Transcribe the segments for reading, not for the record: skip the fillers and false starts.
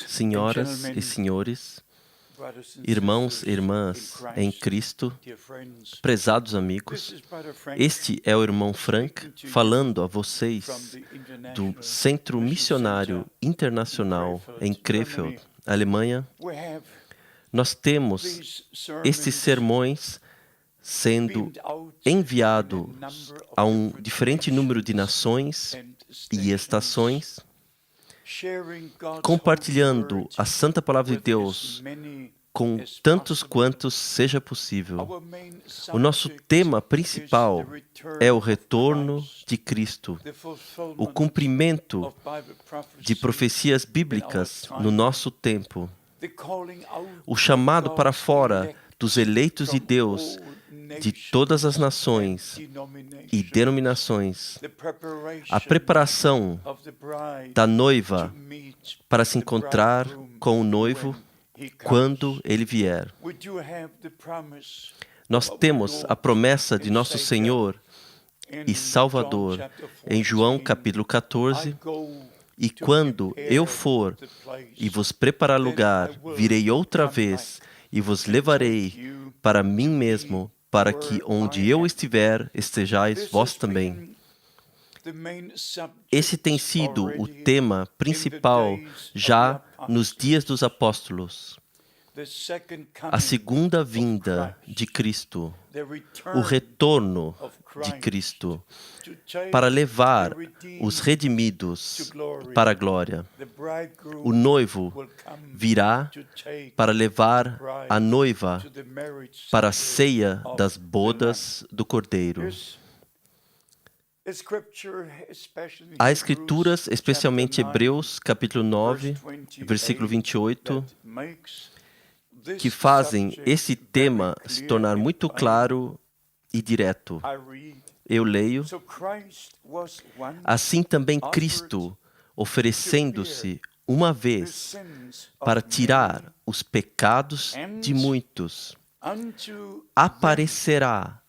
Senhoras e senhores, irmãos e irmãs em Cristo, prezados amigos, este é o irmão Frank falando a vocês do Centro Missionário Internacional em Krefeld, Alemanha. Nós temos estes sermões sendo enviados a um diferente número de nações e estações, compartilhando a Santa Palavra de Deus com tantos quantos seja possível. O nosso tema principal é o retorno de Cristo, o cumprimento de profecias bíblicas no nosso tempo, o chamado para fora dos eleitos de Deus de todas as nações e denominações, a preparação da noiva para se encontrar com o noivo quando ele vier. Nós temos a promessa de nosso Senhor e Salvador em João capítulo 14, e quando eu for e vos preparar lugar, virei outra vez e vos levarei para mim mesmo, para que onde eu estiver, estejais vós também. Esse tem sido o tema principal já nos dias dos apóstolos. A segunda vinda de Cristo, o retorno de Cristo, para levar os redimidos para a glória. O noivo virá para levar a noiva para a ceia das bodas do Cordeiro. Há escrituras, especialmente Hebreus, capítulo 9, versículo 28, que fazem esse tema se tornar muito claro e direto. Eu leio: assim também Cristo, oferecendo-se uma vez para tirar os pecados de muitos, aparecerá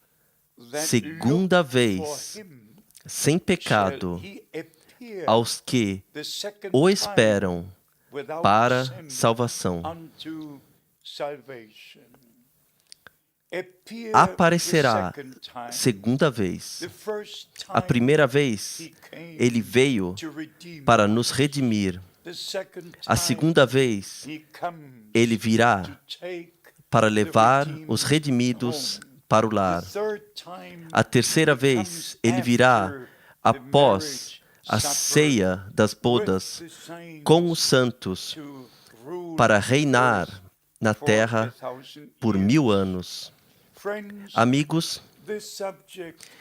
segunda vez sem pecado aos que o esperam para salvação. Aparecerá segunda vez. A primeira vez, ele veio para nos redimir. A segunda vez, ele virá para levar os redimidos para o lar. A terceira vez, ele virá após a ceia das bodas com os santos para reinar na terra por 1000 anos. Amigos,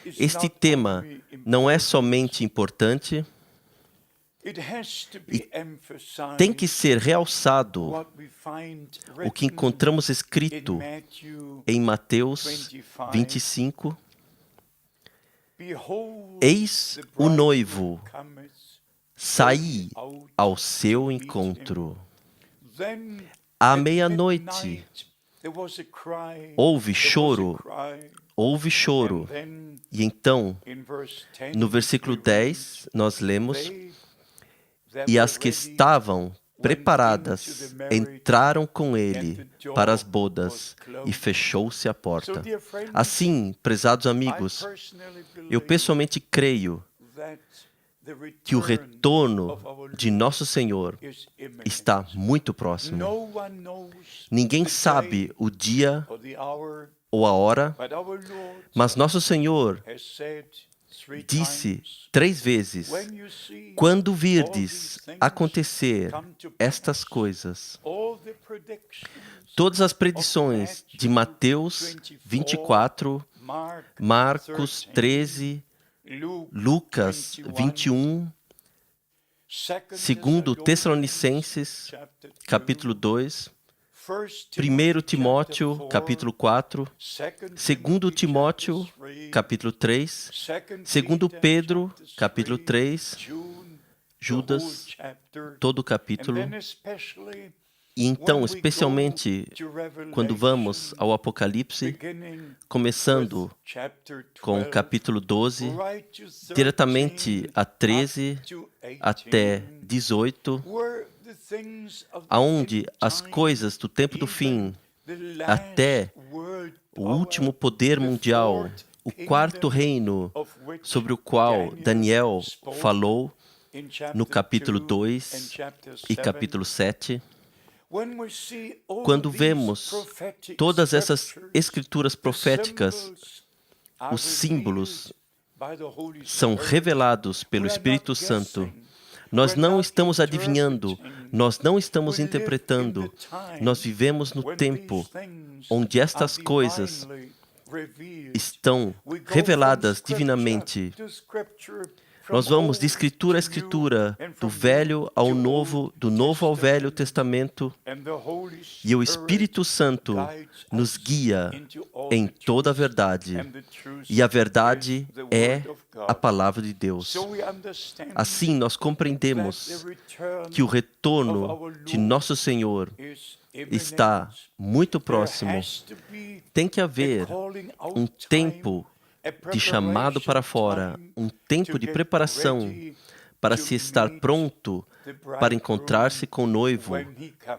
este tema não é somente importante, e tem que ser realçado o que encontramos escrito em Mateus 25. Eis o noivo sair ao seu encontro. À meia-noite houve choro. E então, no versículo 10, nós lemos: e as que estavam preparadas entraram com ele para as bodas, e fechou-se a porta. Assim, prezados amigos, eu pessoalmente creio que o retorno de nosso Senhor está muito próximo. Ninguém sabe o dia ou a hora, mas nosso Senhor disse 3 vezes: quando virdes acontecer estas coisas, todas as predições de Mateus 24, Marcos 13, Lucas 21, segundo Tessalonicenses, capítulo 2, 1 Timóteo, capítulo 4, 2 Timóteo, capítulo 3, 2 Pedro, capítulo 3, Judas, todo o capítulo. E então, especialmente, quando vamos ao Apocalipse, começando com o capítulo 12, diretamente a 13 até 18, aonde as coisas do tempo do fim, até o último poder mundial, o quarto reino sobre o qual Daniel falou no capítulo 2 e capítulo 7, quando vemos todas essas escrituras proféticas, os símbolos são revelados pelo Espírito Santo. Nós não estamos adivinhando, nós não estamos interpretando. Nós vivemos no tempo onde estas coisas estão reveladas divinamente. Nós vamos de escritura a escritura, do Velho ao Novo, do Novo ao Velho Testamento, e o Espírito Santo nos guia em toda a verdade. E a verdade é a palavra de Deus. Assim, nós compreendemos que o retorno de nosso Senhor está muito próximo. Tem que haver um tempo de chamado para fora, um tempo de preparação para se estar pronto para encontrar-se com o noivo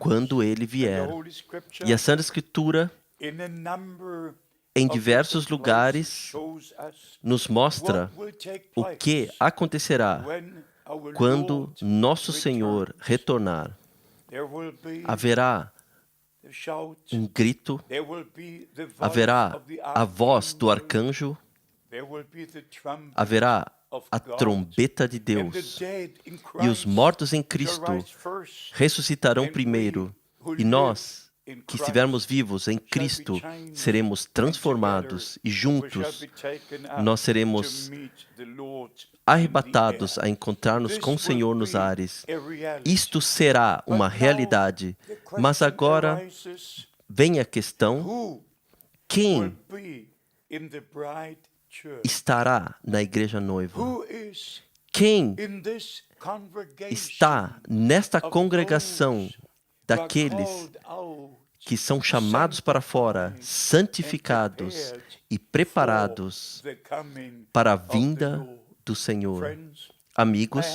quando ele vier. E a Santa Escritura, em diversos lugares, nos mostra o que acontecerá quando nosso Senhor retornar. Haverá um grito, haverá a voz do arcanjo, haverá a trombeta de Deus, e os mortos em Cristo ressuscitarão primeiro, e nós, que estivermos vivos em Cristo, seremos transformados, e juntos nós seremos arrebatados a encontrar-nos com o Senhor nos ares. Isto será uma realidade. Mas agora vem a questão: quem estará na igreja noiva? Quem está nesta congregação daqueles que são chamados para fora, santificados e preparados para a vinda do Senhor? Amigos,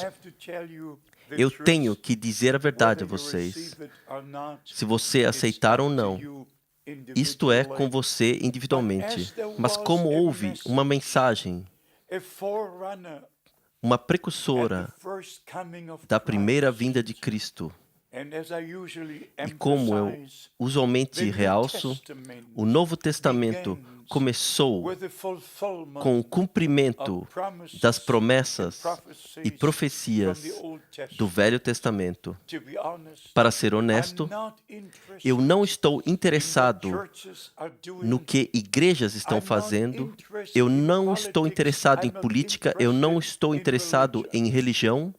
eu tenho que dizer a verdade a vocês. Se você aceitar ou não, isto é com você individualmente. Mas como houve uma mensagem, uma precursora da primeira vinda de Cristo, e como eu usualmente realço, o Novo Testamento começou com o cumprimento das promessas e profecias do Velho Testamento. Para ser honesto, eu não estou interessado no que igrejas estão fazendo, eu não estou interessado em política, eu não estou interessado em religião.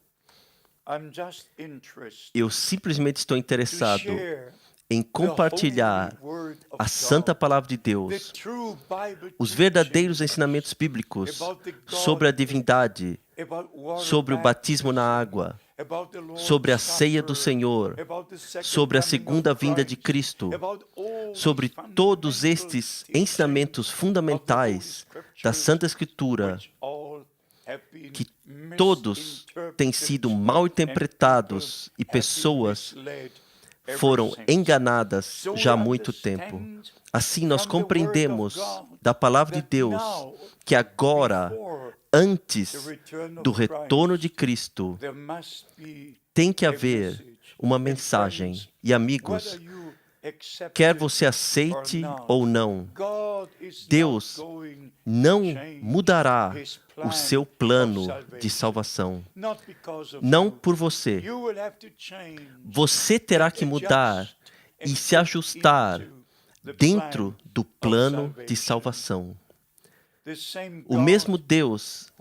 Eu simplesmente estou interessado em compartilhar a santa palavra de Deus, os verdadeiros ensinamentos bíblicos sobre a divindade, sobre o batismo na água, sobre a ceia do Senhor, sobre a segunda vinda de Cristo, sobre todos estes ensinamentos fundamentais da Santa Escritura, que todos têm sido mal interpretados e pessoas foram enganadas já há muito tempo. Assim, nós compreendemos da palavra de Deus que agora, antes do retorno de Cristo, tem que haver uma mensagem. E, amigos, quer você aceite ou não, Deus não mudará o seu plano de salvação. Não por você. Você terá que mudar e se ajustar dentro do plano de salvação. O mesmo Deus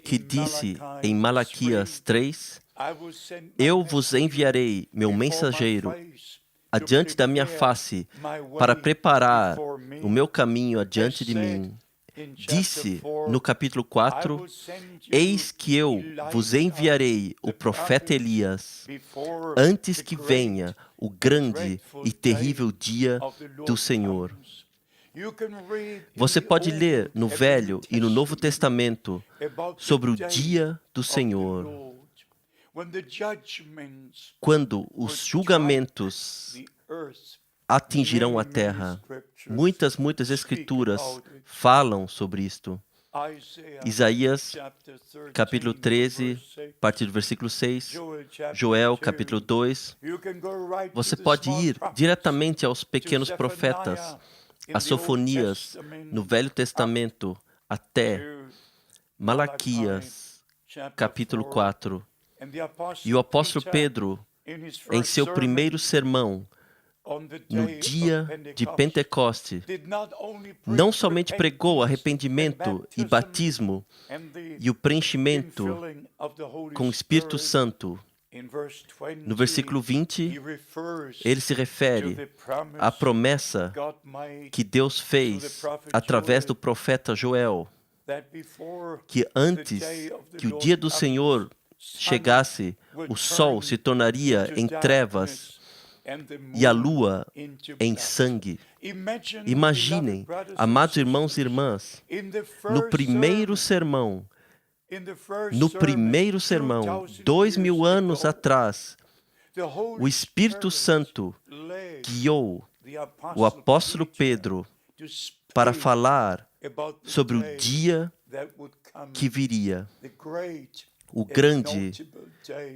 que disse em Malaquias 3, eu vos enviarei meu mensageiro adiante da minha face, para preparar o meu caminho adiante de mim. Disse no capítulo 4, eis que eu vos enviarei o profeta Elias, antes que venha o grande e terrível dia do Senhor. Você pode ler no Velho e no Novo Testamento sobre o dia do Senhor. quando os julgamentos atingirão a terra. Muitas escrituras falam sobre isto. Isaías, capítulo 13, a partir do versículo 6. Joel, capítulo 2. Você pode ir diretamente aos pequenos profetas, a Sofonias, no Velho Testamento, até Malaquias, capítulo 4. E o apóstolo Pedro, em seu primeiro sermão, no dia de Pentecoste, não somente pregou arrependimento e batismo e o preenchimento com o Espírito Santo. No versículo 20, ele se refere à promessa que Deus fez através do profeta Joel, que antes que o dia do Senhor chegasse, o sol se tornaria em trevas e a lua em sangue. Imaginem, amados irmãos e irmãs, no primeiro sermão, 2000 anos atrás, o Espírito Santo guiou o apóstolo Pedro para falar sobre o dia que viria, o grande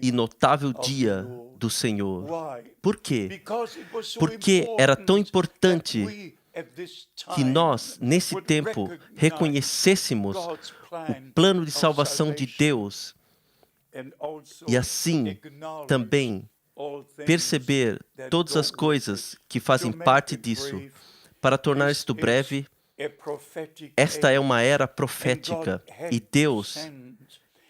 e notável dia do Senhor. Por quê? Porque era tão importante que nós, nesse tempo, reconhecêssemos o plano de salvação de Deus e assim também perceber todas as coisas que fazem parte disso. Para tornar isto breve, esta é uma era profética e Deus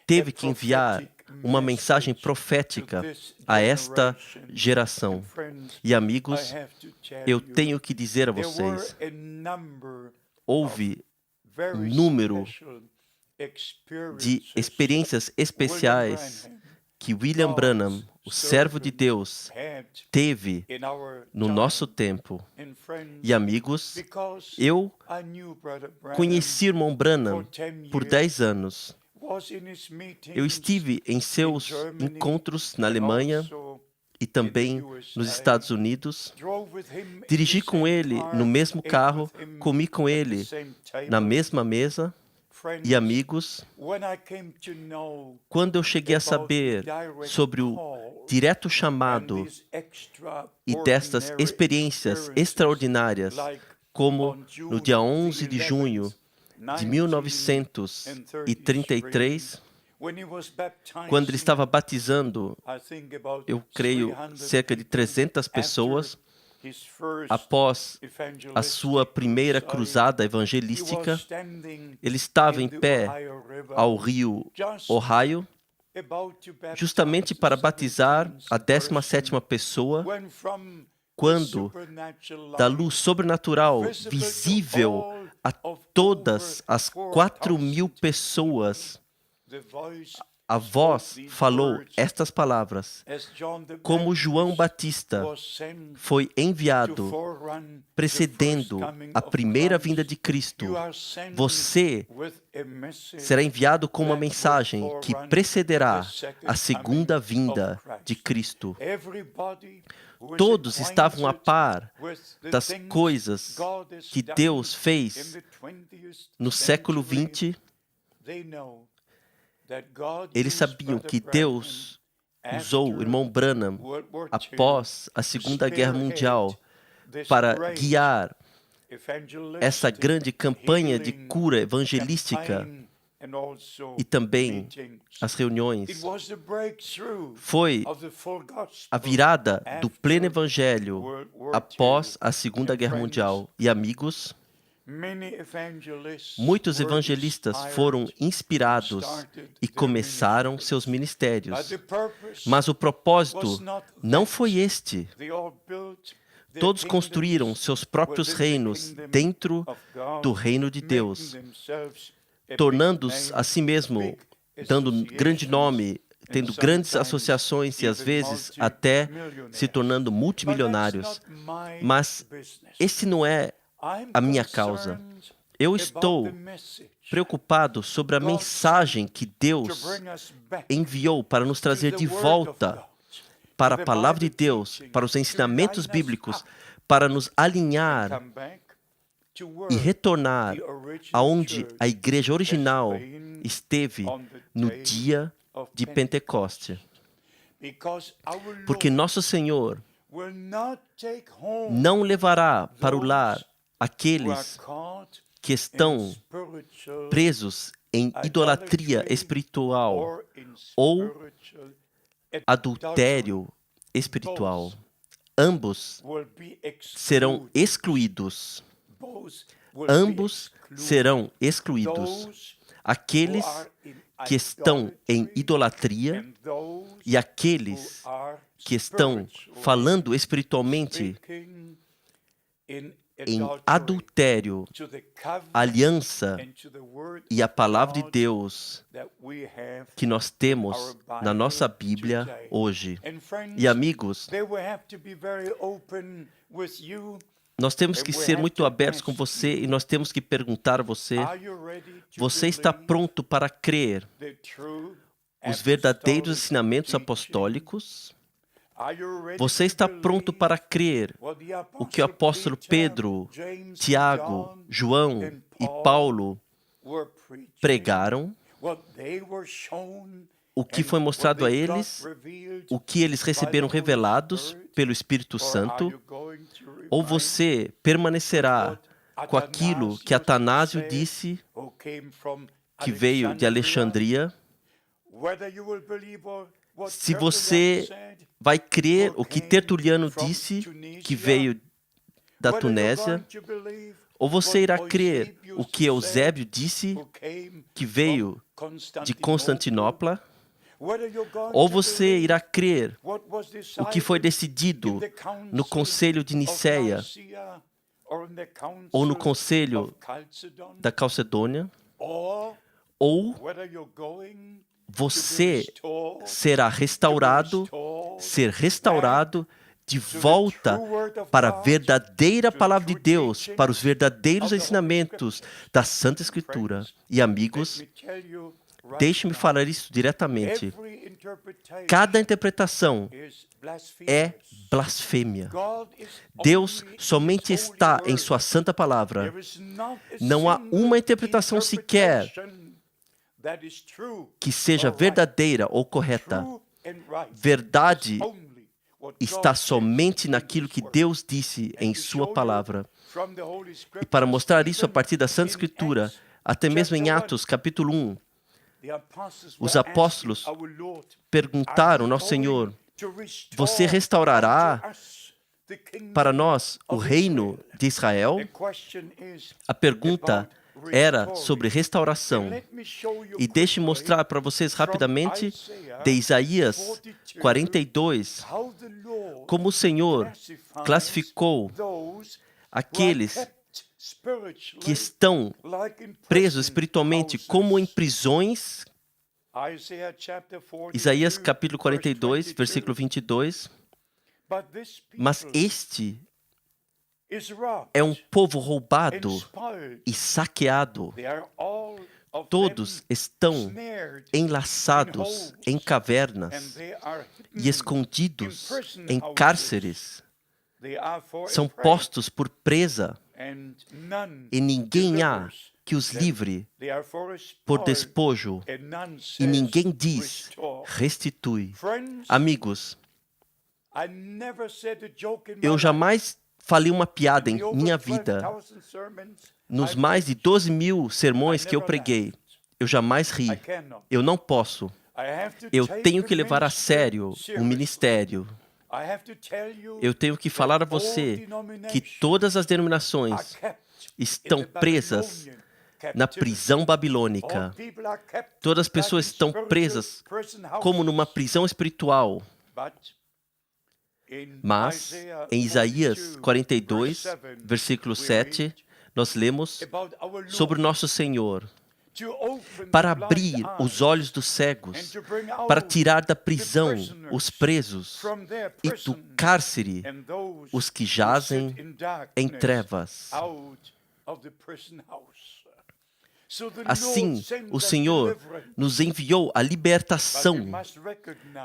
teve que enviar uma mensagem profética a esta geração. E amigos, eu tenho que dizer a vocês, houve um número de experiências especiais que William Branham, o servo de Deus, teve no nosso tempo. E amigos, eu conheci o irmão Branham por 10 anos. Eu estive em seus encontros na Alemanha e também nos Estados Unidos. Dirigi com ele no mesmo carro, comi com ele na mesma mesa. E amigos, quando eu cheguei a saber sobre o direto chamado e destas experiências extraordinárias, como no dia 11 de junho de 1933, quando ele estava batizando, eu creio, cerca de 300 pessoas, após a sua primeira cruzada evangelística, ele estava em pé ao rio Ohio, justamente para batizar a 17ª pessoa, quando da luz sobrenatural visível a todas as 4.000 pessoas, a voz falou estas palavras: como João Batista foi enviado precedendo a primeira vinda de Cristo, você será enviado com uma mensagem que precederá a segunda vinda de Cristo. Todos estavam a par das coisas que Deus fez no século XX. Eles sabiam que Deus usou o irmão Branham após a Segunda Guerra Mundial para guiar essa grande campanha de cura evangelística e também as reuniões. Foi a virada do pleno evangelho após a Segunda Guerra Mundial. E amigos, muitos evangelistas foram inspirados e começaram seus ministérios. Mas o propósito não foi este. Todos construíram seus próprios reinos dentro do reino de Deus, tornando-os a si mesmo, dando um grande nome, tendo grandes associações e às vezes até se tornando multimilionários. Mas esse não é a minha causa. Eu estou preocupado sobre a mensagem que Deus enviou para nos trazer de volta para a palavra de Deus, para os ensinamentos bíblicos, para nos alinhar e retornar aonde a igreja original esteve no dia de Pentecoste. Porque nosso Senhor não levará para o lar aqueles que estão presos em idolatria espiritual ou adultério espiritual. Ambos serão excluídos. Ambos serão excluídos. Aqueles que estão em idolatria e aqueles que estão falando espiritualmente em adultério, aliança e a palavra de Deus que nós temos na nossa Bíblia hoje. E amigos, nós temos que ser muito abertos com você e nós temos que perguntar a você: você está pronto para crer os verdadeiros ensinamentos apostólicos? Você está pronto para crer o que o apóstolo Pedro, Tiago, João e Paulo pregaram? O que foi mostrado a eles? O que eles receberam revelados pelo Espírito Santo? Ou você permanecerá com aquilo que Atanásio disse, que veio de Alexandria? Se você vai crer o que Tertuliano disse, que veio da Tunésia, ou você irá crer o que Eusébio disse, que veio de Constantinopla, ou você irá crer o que foi decidido no Conselho de Niceia, ou no Conselho da Calcedônia, ou você será restaurado, ser restaurado de volta para a verdadeira palavra de Deus, para os verdadeiros ensinamentos da Santa Escritura. E amigos, deixe-me falar isso diretamente. Cada interpretação é blasfêmia. Deus somente está em sua santa palavra. Não há uma interpretação sequer que seja verdadeira ou correta. Verdade está somente naquilo que Deus disse em sua palavra. E para mostrar isso a partir da Santa Escritura, até mesmo em Atos capítulo 1, os apóstolos perguntaram ao Senhor: você restaurará para nós o reino de Israel? A pergunta era sobre restauração. E deixe-me mostrar para vocês rapidamente de Isaías 42, como o Senhor classificou aqueles que estão presos espiritualmente como em prisões. Isaías capítulo 42, versículo 22. Mas este é um povo roubado e saqueado. Todos estão enlaçados em cavernas e escondidos em cárceres. São postos por presa e ninguém há que os livre por despojo e ninguém diz: restitui. Amigos, eu jamais falei uma piada em minha vida. Nos mais de 12.000 sermões que eu preguei, eu jamais ri. Eu não posso. Eu tenho que levar a sério o ministério. Eu tenho que falar a você que todas as denominações estão presas na prisão babilônica. Todas as pessoas estão presas como numa prisão espiritual. Mas, em Isaías 42, versículo 7, nós lemos sobre o nosso Senhor, para abrir os olhos dos cegos, para tirar da prisão os presos e do cárcere os que jazem em trevas. Assim, o Senhor nos enviou a libertação,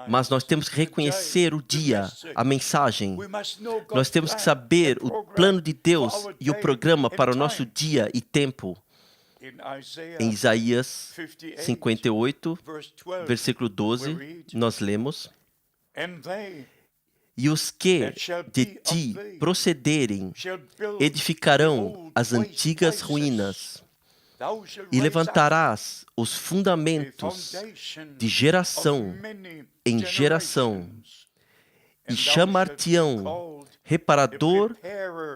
mas nós temos que reconhecer o dia, a mensagem. Nós temos que saber o plano de Deus e o programa para o nosso dia e tempo. Em Isaías 58, versículo 12, nós lemos: E os que de ti procederem edificarão as antigas ruínas, e levantarás os fundamentos de geração em geração, e chamar-te-ão reparador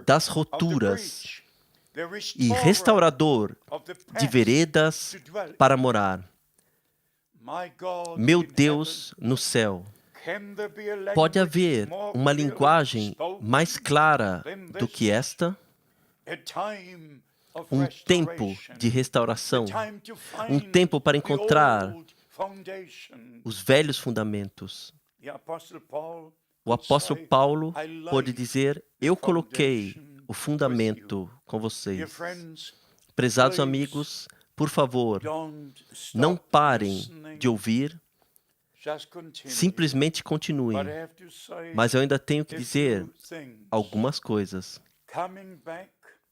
das roturas e restaurador de veredas para morar. Meu Deus no céu, pode haver uma linguagem mais clara do que esta? Um tempo de restauração, um tempo para encontrar os velhos fundamentos. O apóstolo Paulo pode dizer: eu coloquei o fundamento com vocês. Prezados amigos, por favor, não parem de ouvir, simplesmente continuem. Mas eu ainda tenho que dizer algumas coisas.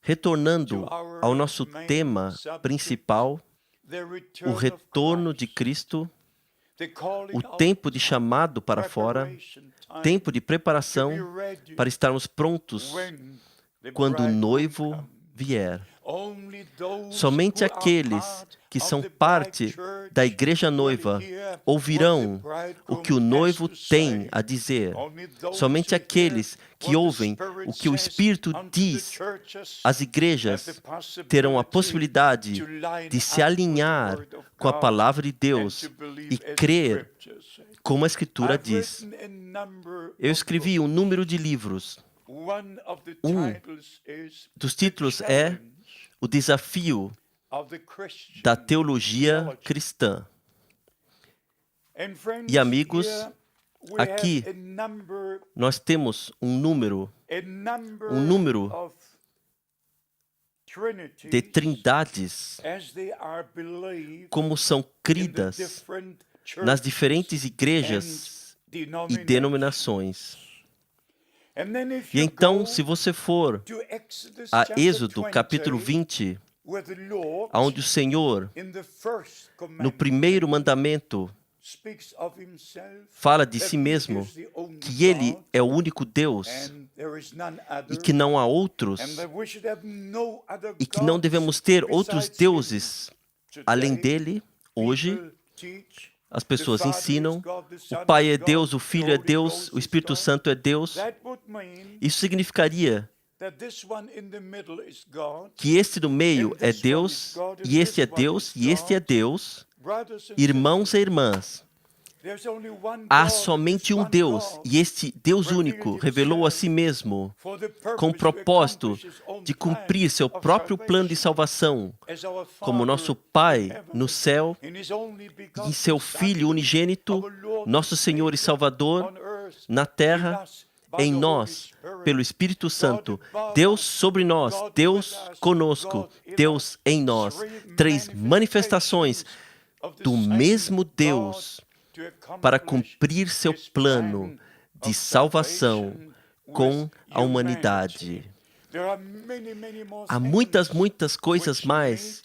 Retornando ao nosso tema principal, o retorno de Cristo, o tempo de chamado para fora, tempo de preparação para estarmos prontos quando o noivo vier. Somente aqueles que são parte da igreja noiva ouvirão o que o noivo tem a dizer. Somente aqueles que ouvem o que o Espírito diz às igrejas terão a possibilidade de se alinhar com a palavra de Deus e crer como a Escritura diz. Eu escrevi um número de livros. Um dos títulos é O Desafio da Teologia Cristã. E amigos, aqui nós temos um número de trindades como são cridas nas diferentes igrejas e denominações. E então, se você for a Êxodo capítulo 20, onde o Senhor, no primeiro mandamento, fala de si mesmo, que Ele é o único Deus e que não há outros, e que não devemos ter outros deuses além dele. Hoje, as pessoas ensinam, o Pai é Deus, o Filho é Deus, o Espírito Santo é Deus. Isso significaria que este do meio é Deus, e este é Deus, e este é Deus. Irmãos e irmãs, há somente um Deus, e este Deus único revelou a si mesmo com o propósito de cumprir seu próprio plano de salvação, como nosso Pai no céu e seu Filho unigênito, nosso Senhor e Salvador, na terra, em nós, pelo Espírito Santo. Deus sobre nós, Deus conosco, Deus em nós. Três manifestações do mesmo Deus para cumprir seu plano de salvação com a humanidade. Há muitas coisas mais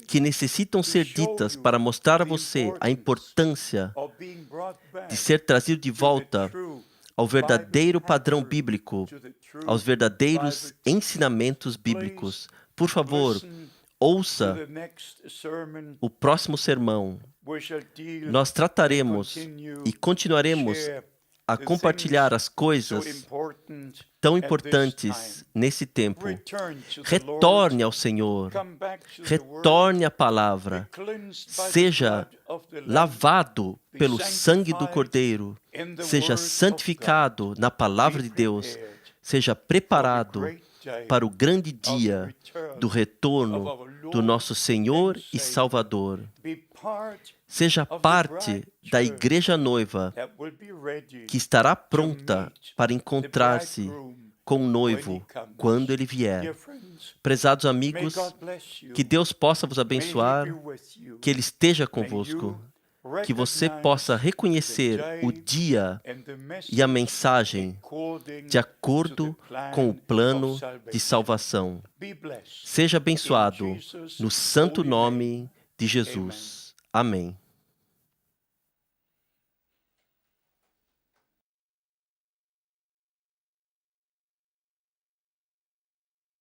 que necessitam ser ditas para mostrar a você a importância de ser trazido de volta ao verdadeiro padrão bíblico, aos verdadeiros ensinamentos bíblicos. Por favor, ouça o próximo sermão. Nós trataremos e continuaremos a compartilhar as coisas tão importantes nesse tempo. Retorne ao Senhor, retorne à palavra, seja lavado pelo sangue do Cordeiro, seja santificado na palavra de Deus, seja preparado para o grande dia do retorno do nosso Senhor e Salvador. Seja parte da igreja noiva que estará pronta para encontrar-se com o noivo quando ele vier. Prezados amigos, que Deus possa vos abençoar, que Ele esteja convosco, que você possa reconhecer o dia e a mensagem de acordo com o plano de salvação. Seja abençoado no santo nome de Jesus. Amém.